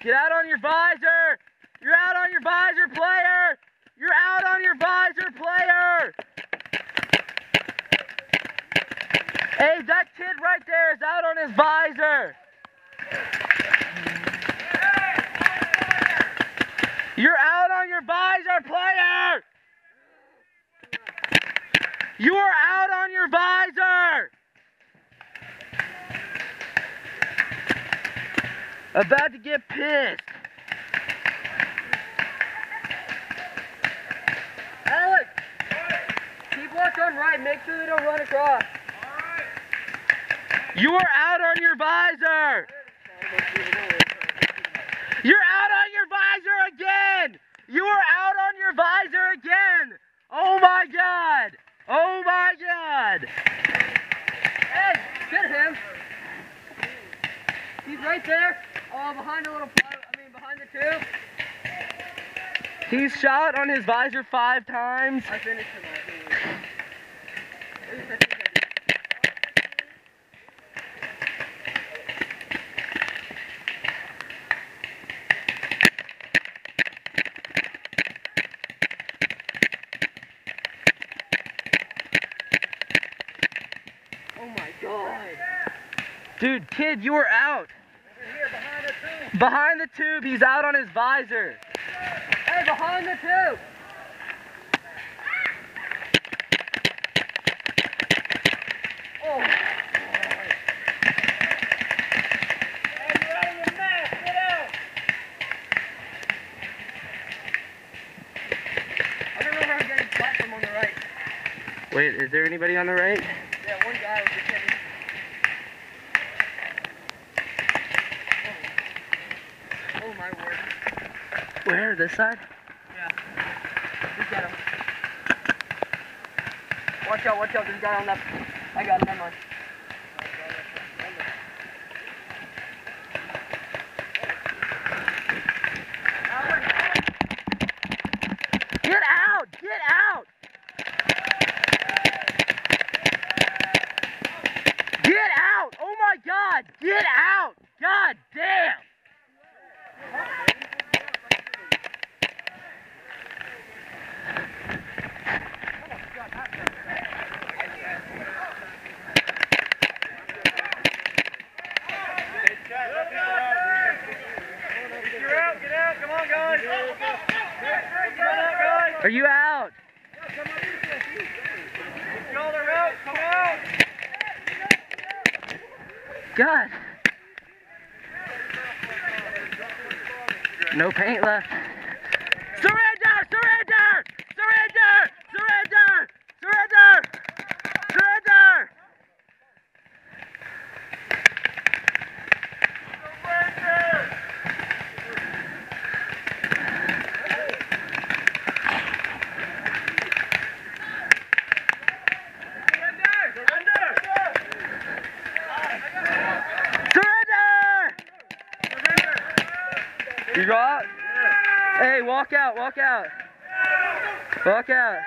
Get out on your visor! You're out on your visor, player! You're out on your visor, player! Hey, that kid right there is out on his visor! You're out on your visor, player! You are out on your visor! About to get pissed. Alex! Keep watch on right, make sure they don't run across. You are out on your visor! You're out on your visor again! You are out on your visor again! Oh my god! Oh my god! Hey, get him! He's right there. Oh, behind the little behind the tube. He's shot on his visor 5 times. I finished him off. Oh my god. Dude, kid, you are out. Over here, behind the tube. Behind the tube, he's out on his visor. Hey, behind the tube. Oh my god. Hey, you're out of your mask. Get out. I don't know where I'm getting shot from on the right. Wait, is there anybody on the right? Yeah, one guy was just getting... Oh my word. Where? This side? Yeah. Just get him. Watch out, there's a guy on that. I got him, never mind. Get out! Get out! Get out! Oh my god! Get out! God damn! Get out, come on guys! Are you out? Y'all are out, come out! God. No paint left. Surrender! Surrender! Surrender! Surrender! Surrender! Surrender! You go out? Hey, walk out, walk out. Walk out.